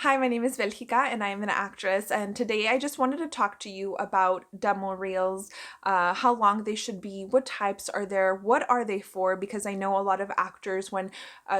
Hi, my name is Belgica and I am an actress, and today I just wanted to talk to you about demo reels, how long they should be, what types are there, what are they for, because I know a lot of actors, when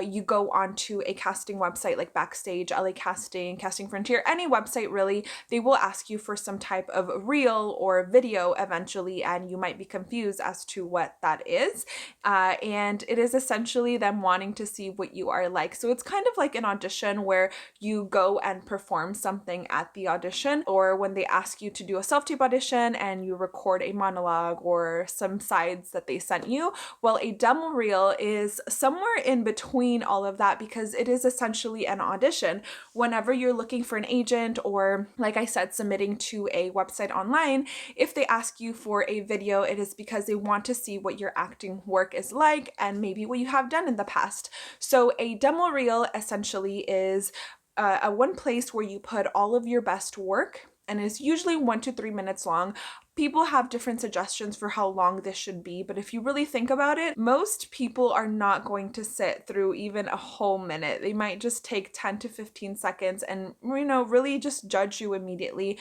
you go onto a casting website like Backstage, LA Casting, Casting Frontier, any website really, they will ask you for some type of reel or video eventually, and you might be confused as to what that is. And it is essentially them wanting to see what you are like. So it's kind of like an audition where you go and perform something at the audition, or when they ask you to do a self-tape audition and you record a monologue or some sides that they sent you. Well, a demo reel is somewhere in between all of that because it is essentially an audition. Whenever you're looking for an agent or, like I said, submitting to a website online, if they ask you for a video, it is because they want to see what your acting work is like and maybe what you have done in the past. So a demo reel essentially is a one place where you put all of your best work, and it's usually 1 to 3 minutes long. People have different suggestions for how long this should be, but if you really think about it, most people are not going to sit through even a whole minute. They might just take 10 to 15 seconds and, really just judge you immediately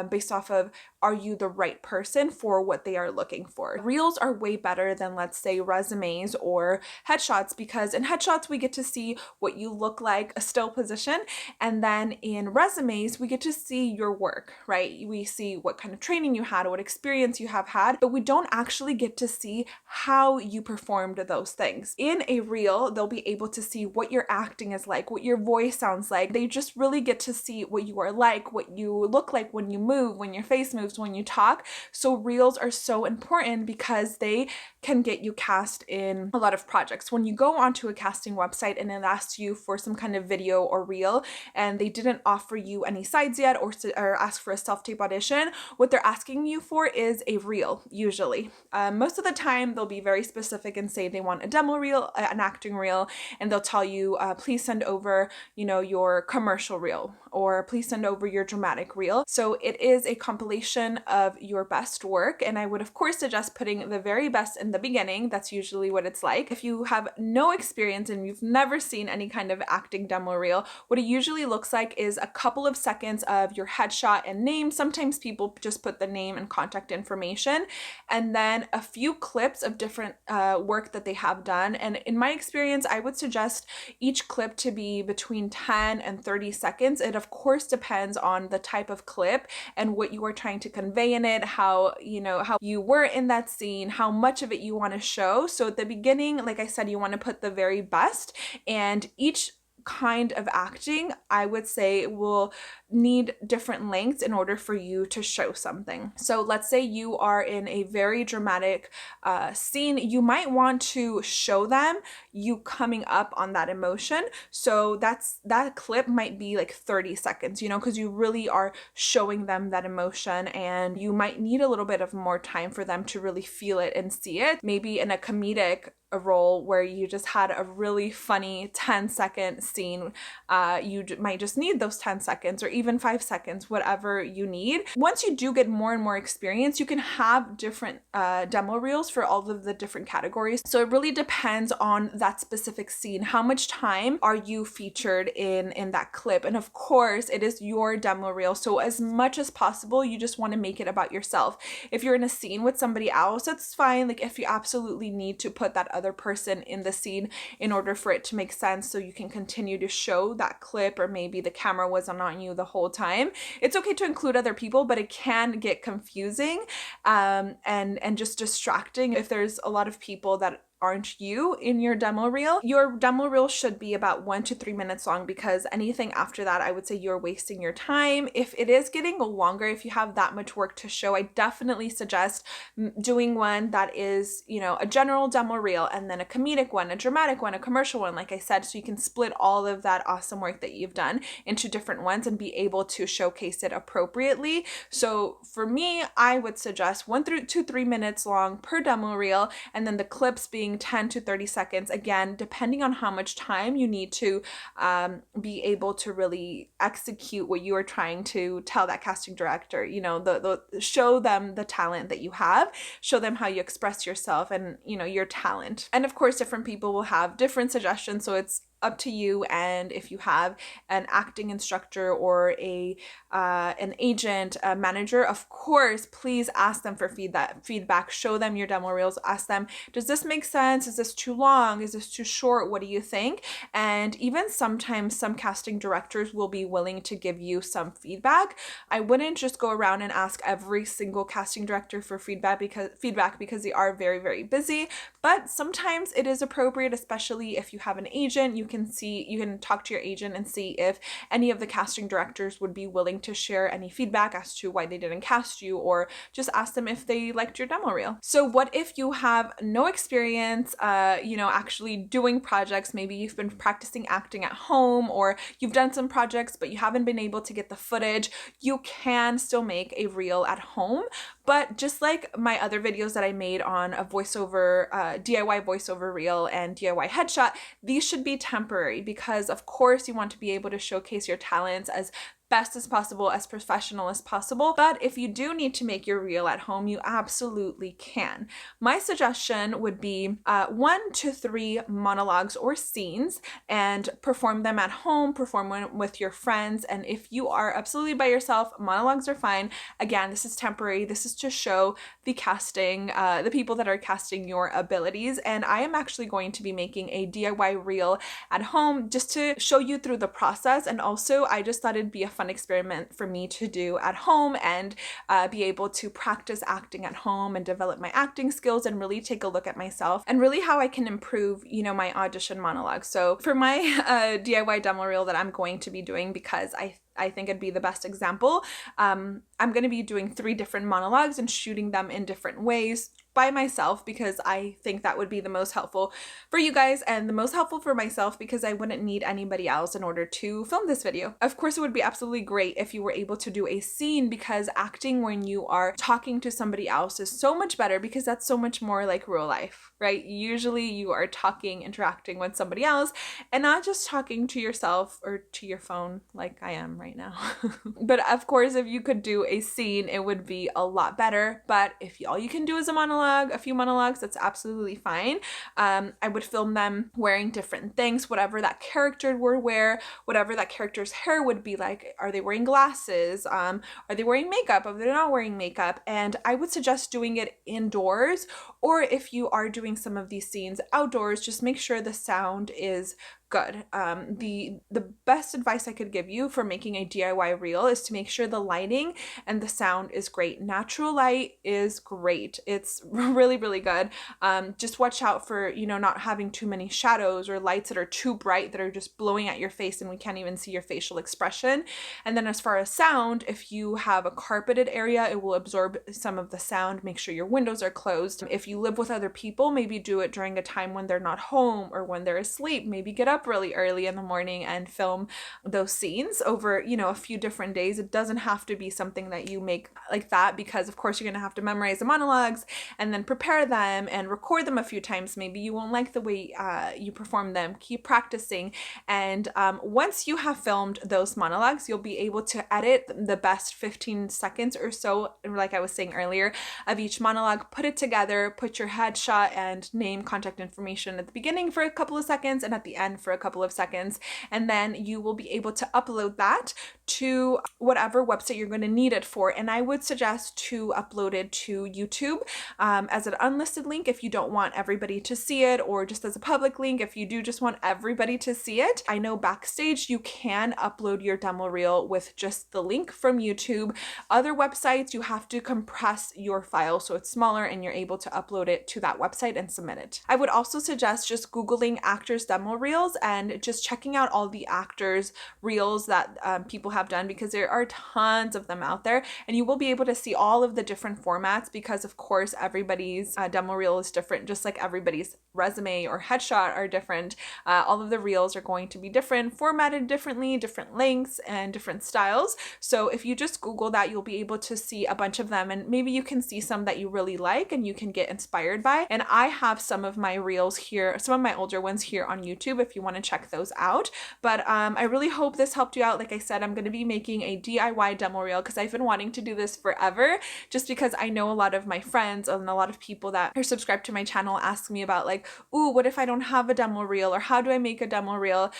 based off of, are you the right person for what they are looking for? Reels are way better than, let's say, resumes or headshots, because in headshots we get to see what you look like, a still position, and then in resumes we get to see your work, right? We see what kind of training you had, what experience you have had, but we don't actually get to see how you performed those things. In a reel, they'll be able to see what your acting is like, what your voice sounds like. They just really get to see what you are like, what you look like when you move, when your face moves, when you talk. So reels are so important because they can get you cast in a lot of projects. When you go onto a casting website and it asks you for some kind of video or reel and they didn't offer you any sides yet or ask for a self-tape audition, what they're asking you for is a reel, usually. Most of the time they'll be very specific and say they want a demo reel, an acting reel, and they'll tell you, please send over, your commercial reel, or please send over your dramatic reel. So it is a compilation of your best work, and I would of course suggest putting the very best in the beginning. That's usually what it's like. If you have no experience and you've never seen any kind of acting demo reel, what it usually looks like is a couple of seconds of your headshot and name. Sometimes people just put the name and contact information, and then a few clips of different work that they have done. And in my experience, I would suggest each clip to be between 10 and 30 seconds. It of course depends on the type of clip and what you are trying to convey in it, how you were in that scene, how much of it you want to show. So at the beginning, like I said, you want to put the very best, and each kind of acting, I would say, will need different lengths in order for you to show something. So let's say you are in a very dramatic scene, you might want to show them you coming up on that emotion. So that clip might be like 30 seconds, because you really are showing them that emotion, and you might need a little bit of more time for them to really feel it and see it. Maybe in a comedic role where you just had a really funny 10-second scene, you might just need those 10 seconds or even 5 seconds, whatever you need. Once you do get more and more experience, you can have different demo reels for all of the different categories. So it really depends on that specific scene. How much time are you featured in that clip? And of course, it is your demo reel. So as much as possible, you just want to make it about yourself. If you're in a scene with somebody else, that's fine. Like if you absolutely need to put that other person in the scene in order for it to make sense, so you can continue to show that clip, or maybe the camera wasn't on you the whole time, it's okay to include other people, but it can get confusing and just distracting if there's a lot of people that aren't you in your demo reel. Your demo reel should be about 1 to 3 minutes long, because anything after that, I would say you're wasting your time. If it is getting longer, if you have that much work to show, I definitely suggest doing one that is, a general demo reel, and then a comedic one, a dramatic one, a commercial one, like I said, so you can split all of that awesome work that you've done into different ones and be able to showcase it appropriately. So for me, I would suggest 1 to 3 minutes long per demo reel, and then the clips being 10 to 30 seconds, again, depending on how much time you need to be able to really execute what you are trying to tell that casting director. Show them the talent that you have, show them how you express yourself and your talent. And of course, different people will have different suggestions, so it's up to you. And if you have an acting instructor or an agent, a manager, of course, please ask them for feedback. Show them your demo reels. Ask them, does this make sense? Is this too long? Is this too short? What do you think? And even sometimes some casting directors will be willing to give you some feedback. I wouldn't just go around and ask every single casting director for feedback because they are very, very busy. But sometimes it is appropriate, especially if you have an agent. You can talk to your agent and see if any of the casting directors would be willing to share any feedback as to why they didn't cast you, or just ask them if they liked your demo reel. So what if you have no experience, actually doing projects? Maybe you've been practicing acting at home, or you've done some projects, but you haven't been able to get the footage. You can still make a reel at home. But just like my other videos that I made on a voiceover, DIY voiceover reel and DIY headshot, these should be temporary because of course you want to be able to showcase your talents as best as possible, as professional as possible. But if you do need to make your reel at home, you absolutely can. My suggestion would be 1 to 3 monologues or scenes, and perform them at home, perform them with your friends. And if you are absolutely by yourself, monologues are fine. Again, this is temporary. This is to show the casting, the people that are casting, your abilities. And I am actually going to be making a DIY reel at home just to show you through the process. And also, I just thought it'd be a fun experiment for me to do at home and be able to practice acting at home and develop my acting skills and really take a look at myself and really how I can improve, my audition monologue. So for my DIY demo reel that I'm going to be doing, because I think it'd be the best example, I'm going to be doing 3 different monologues and shooting them in different ways by myself, because I think that would be the most helpful for you guys and the most helpful for myself, because I wouldn't need anybody else in order to film this video. Of course, it would be absolutely great if you were able to do a scene, because acting when you are talking to somebody else is so much better, because that's so much more like real life, right? Usually you are interacting with somebody else and not just talking to yourself or to your phone like I am right now. But of course, if you could do a scene, it would be a lot better. But if all you can do is a few monologues, that's absolutely fine. I would film them wearing different things, whatever that character would wear, whatever that character's hair would be like. Are they wearing glasses? Are they wearing makeup? Are they not wearing makeup? And I would suggest doing it indoors, or if you are doing some of these scenes outdoors, just make sure the sound is good. The best advice I could give you for making a DIY reel is to make sure the lighting and the sound is great. Natural light is great. It's really, really good. Just watch out for, not having too many shadows or lights that are too bright that are just blowing at your face and we can't even see your facial expression. And then as far as sound, if you have a carpeted area, it will absorb some of the sound. Make sure your windows are closed. If you live with other people, maybe do it during a time when they're not home or when they're asleep. Maybe get up really early in the morning and film those scenes over, a few different days. It doesn't have to be something that you make like that, because of course you're going to have to memorize the monologues and then prepare them and record them a few times. Maybe you won't like the way you perform them. Keep practicing. And once you have filmed those monologues, you'll be able to edit the best 15 seconds or so, like I was saying earlier, of each monologue, put it together, put your headshot and name, contact information at the beginning for a couple of seconds and at the end for a couple of seconds, and then you will be able to upload that to whatever website you're going to need it for. And I would suggest to upload it to YouTube as an unlisted link if you don't want everybody to see it, or just as a public link if you do just want everybody to see it. I know backstage you can upload your demo reel with just the link from YouTube. Other websites, you have to compress your file so it's smaller and you're able to upload it to that website and submit it. I would also suggest just Googling actors demo reels and just checking out all the actors reels that people have done, because there are tons of them out there, and you will be able to see all of the different formats, because of course everybody's demo reel is different, just like everybody's resume or headshot are different. All of the reels are going to be different, formatted differently, different lengths and different styles. So if you just Google that, you'll be able to see a bunch of them, and maybe you can see some that you really like and you can get inspired by. And I have some of my reels here, some of my older ones here on YouTube if you want to check those out. But I really hope this helped you out. Like I said, I'm going to be making a DIY demo reel because I've been wanting to do this forever, just because I know a lot of my friends and a lot of people that are subscribed to my channel ask me about, like, like, ooh, what if I don't have a demo reel, or how do I make a demo reel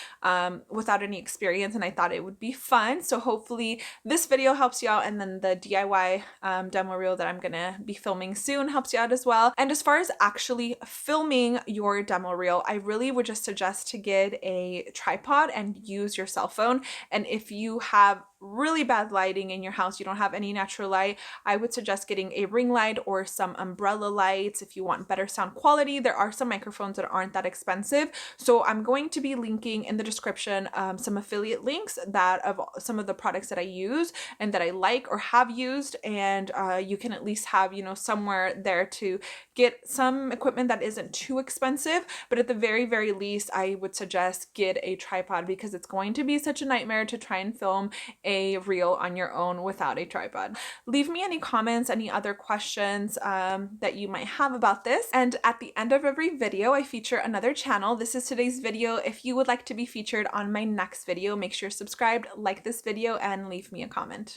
without any experience? And I thought it would be fun. So hopefully this video helps you out, and then the DIY demo reel that I'm gonna be filming soon helps you out as well. And as far as actually filming your demo reel, I really would just suggest to get a tripod and use your cell phone. And if you have really bad lighting in your house, you don't have any natural light, I would suggest getting a ring light or some umbrella lights. If you want better sound quality, there are some microphones that aren't that expensive. So I'm going to be linking in the description some affiliate links that of some of the products that I use and that I like or have used, and you can at least have, you know, somewhere there to get some equipment that isn't too expensive. But at the very, very least, I would suggest get a tripod, because it's going to be such a nightmare to try and film a reel on your own without a tripod. Leave me any comments, any other questions that you might have about this. And at the end of every video, I feature another channel. This is today's video. If you would like to be featured on my next video, make sure you're subscribed, like this video, and leave me a comment.